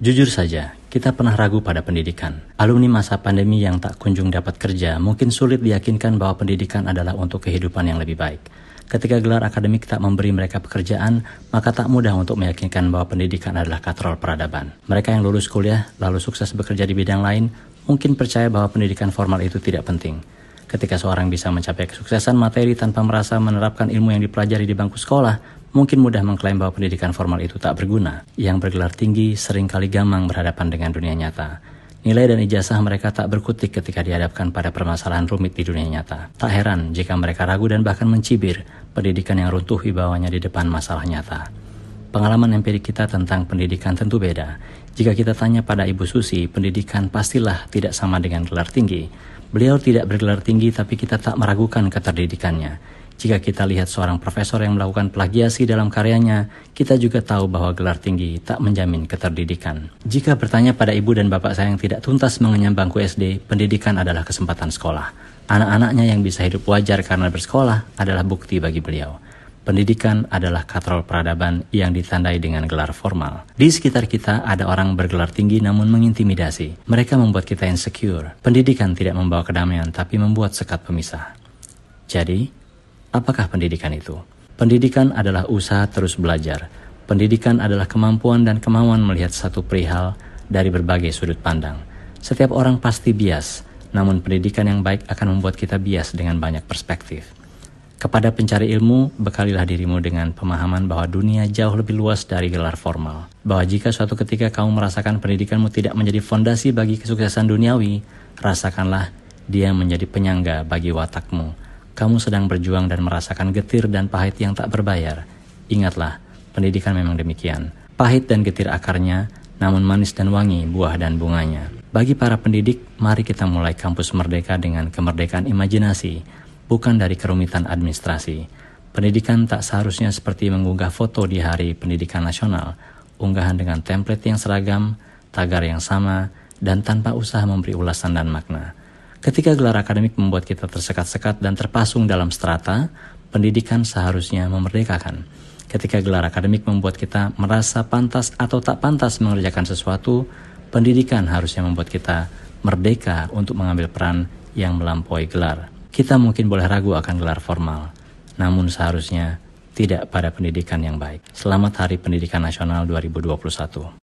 Jujur saja, kita pernah ragu pada pendidikan. Alumni masa pandemi yang tak kunjung dapat kerja mungkin sulit diyakinkan bahwa pendidikan adalah untuk kehidupan yang lebih baik. Ketika gelar akademik tak memberi mereka pekerjaan, maka tak mudah untuk meyakinkan bahwa pendidikan adalah katrol peradaban. Mereka yang lulus kuliah lalu sukses bekerja di bidang lain, mungkin percaya bahwa pendidikan formal itu tidak penting. Ketika seorang bisa mencapai kesuksesan materi tanpa merasa menerapkan ilmu yang dipelajari di bangku sekolah, mungkin mudah mengklaim bahwa pendidikan formal itu tak berguna. Yang bergelar tinggi seringkali gamang berhadapan dengan dunia nyata. Nilai dan ijazah mereka tak berkutik ketika dihadapkan pada permasalahan rumit di dunia nyata. Tak heran jika mereka ragu dan bahkan mencibir pendidikan yang runtuh wibawanya di depan masalah nyata. Pengalaman empirik kita tentang pendidikan tentu beda. Jika kita tanya pada Ibu Susi, pendidikan pastilah tidak sama dengan gelar tinggi. Beliau tidak bergelar tinggi tapi kita tak meragukan keterdidikannya. Jika kita lihat seorang profesor yang melakukan plagiasi dalam karyanya, kita juga tahu bahwa gelar tinggi tak menjamin keterdidikan. Jika bertanya pada ibu dan bapak saya yang tidak tuntas mengenyam bangku SD, pendidikan adalah kesempatan sekolah. Anak-anaknya yang bisa hidup wajar karena bersekolah adalah bukti bagi beliau. Pendidikan adalah katrol peradaban yang ditandai dengan gelar formal. Di sekitar kita ada orang bergelar tinggi namun mengintimidasi. Mereka membuat kita insecure. Pendidikan tidak membawa kedamaian tapi membuat sekat pemisah. Jadi, apakah pendidikan itu? Pendidikan adalah usaha terus belajar. Pendidikan adalah kemampuan dan kemauan melihat satu perihal dari berbagai sudut pandang. Setiap orang pasti bias, namun pendidikan yang baik akan membuat kita bias dengan banyak perspektif. Kepada pencari ilmu, bekalilah dirimu dengan pemahaman bahwa dunia jauh lebih luas dari gelar formal. Bahwa jika suatu ketika kamu merasakan pendidikanmu tidak menjadi fondasi bagi kesuksesan duniawi, rasakanlah dia menjadi penyangga bagi watakmu. Kamu sedang berjuang dan merasakan getir dan pahit yang tak berbayar. Ingatlah, pendidikan memang demikian. Pahit dan getir akarnya, namun manis dan wangi buah dan bunganya. Bagi para pendidik, mari kita mulai kampus merdeka dengan kemerdekaan imajinasi, bukan dari kerumitan administrasi. Pendidikan tak seharusnya seperti mengunggah foto di Hari Pendidikan Nasional, unggahan dengan template yang seragam, tagar yang sama, dan tanpa usaha memberi ulasan dan makna. Ketika gelar akademik membuat kita tersekat-sekat dan terpasung dalam strata, pendidikan seharusnya memerdekakan. Ketika gelar akademik membuat kita merasa pantas atau tak pantas mengerjakan sesuatu, pendidikan harusnya membuat kita merdeka untuk mengambil peran yang melampaui gelar. Kita mungkin boleh ragu akan gelar formal, namun seharusnya tidak pada pendidikan yang baik. Selamat Hari Pendidikan Nasional 2021.